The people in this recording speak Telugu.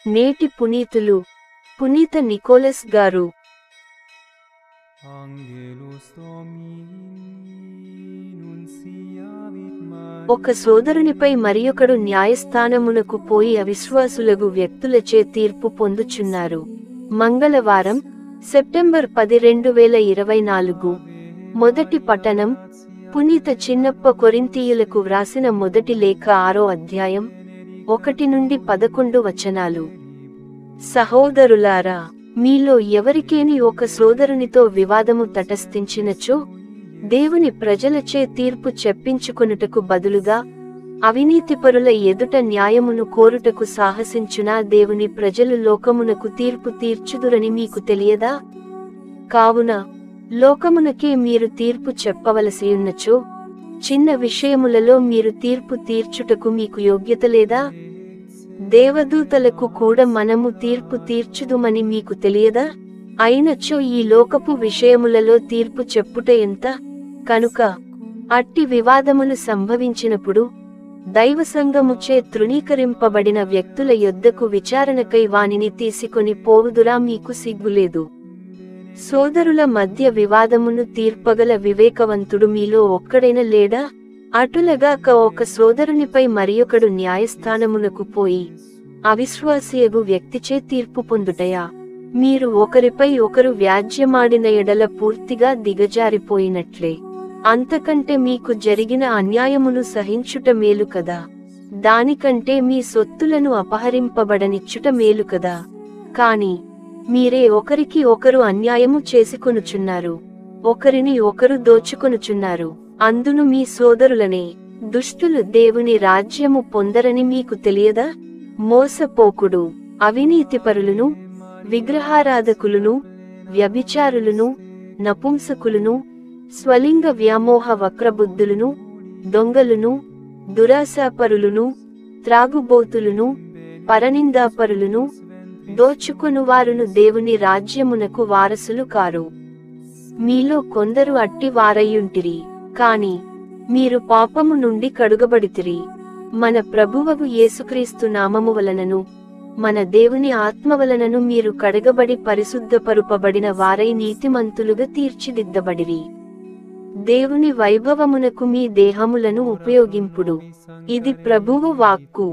నేటి పునీతులు పునీత నికోలస్ గారు. ఒక సోదరునిపై మరియొకడు న్యాయస్థానమునకు పోయి అవిశ్వాసులగు వ్యక్తులచే తీర్పు పొందుచున్నారు. మంగళవారం, సెప్టెంబర్ 10, 2024. మొదటి పఠనం పునీత చిన్నప్ప కొరింథీయులకు వ్రాసిన మొదటి లేఖ 6వ అధ్యాయం 1-11 వచనాలు. సహోదరులారా, మీలో ఎవరికేని ఒక సోదరునితో వివాదము తటస్థించినచో, దేవుని ప్రజలచే తీర్పు చెప్పించుకొనుటకు బదులుగా అవినీతిపరుల ఎదుట న్యాయమును కోరుటకు సాహసించునా దేవుని ప్రజలు లోకమునకు తీర్పు తీర్చుదురని మీకు తెలియదా? కావున లోకమునకే మీరు తీర్పు చెప్పవలసియున్నచో, చిన్న విషయములలో మీరు తీర్పు తీర్చుటకు మీకు యోగ్యత లేదా? దేవదూతలకు కూడా మనము తీర్పు తీర్చుదుమని మీకు తెలియదా? అయినచో ఈ లోకపు విషయములలో తీర్పు చెప్పుట ఎంత? కనుక అట్టి వివాదములు సంభవించినప్పుడు దైవసంగముచే తృణీకరింపబడిన వ్యక్తుల యొద్దకు విచారణకై వానిని తీసుకొని పోవుదురా? మీకు సిగ్గులేదు. సోదరుల మధ్య వివాదమును తీర్పగల వివేకవంతుడు మీలో ఒక్కడైనా లేడా? అటులగాక ఒక సోదరునిపై మరియొకడు న్యాయస్థానమునకు పోయి అవిశ్వాసియగు వ్యక్తిచే తీర్పు పొందుటయా? మీరు ఒకరిపై ఒకరు వ్యాజ్యమాడిన ఎడల పూర్తిగా దిగజారిపోయినట్లే. అంతకంటే మీకు జరిగిన అన్యాయమును సహించుట మేలు కదా. దానికంటే మీ సొత్తులను అపహరింపబడనిచ్చుట మేలు కదా. కాని మీరే ఒకరికి ఒకరు అన్యాయము చేసుకొనుచున్నారు, ఒకరిని ఒకరు దోచుకొనుచున్నారు. అందును మీ సోదరులనే. దుష్టులు దేవుని రాజ్యము పొందరని మీకు తెలియదా? మోసపోకుడు, అవినీతిపరులను, విగ్రహారాధకులను, వ్యభిచారులను, నపుంసకులను, స్వలింగ వ్యామోహ వక్రబుద్ధులను, దొంగలును, దురాశాపరులను, త్రాగుబోతులను, పరనిందాపరులను, దోచుకొనువారును దేవుని రాజ్యమునకు వారసులు కారు. మీలో కొందరు అట్టి వారయ్యుంటిరి, కాని మీరు పాపము నుండి కడుగబడితిరి. మన ప్రభువగు యేసుక్రీస్తు నామము వలనను మన దేవుని ఆత్మ వలనను మీరు కడగబడి పరిశుద్ధపరుపబడిన వారై నీతిమంతులుగా తీర్చిదిద్దబడిరి. దేవుని వైభవమునకు మీ దేహములను ఉపయోగింపుడు. ఇది ప్రభువు వాక్కు.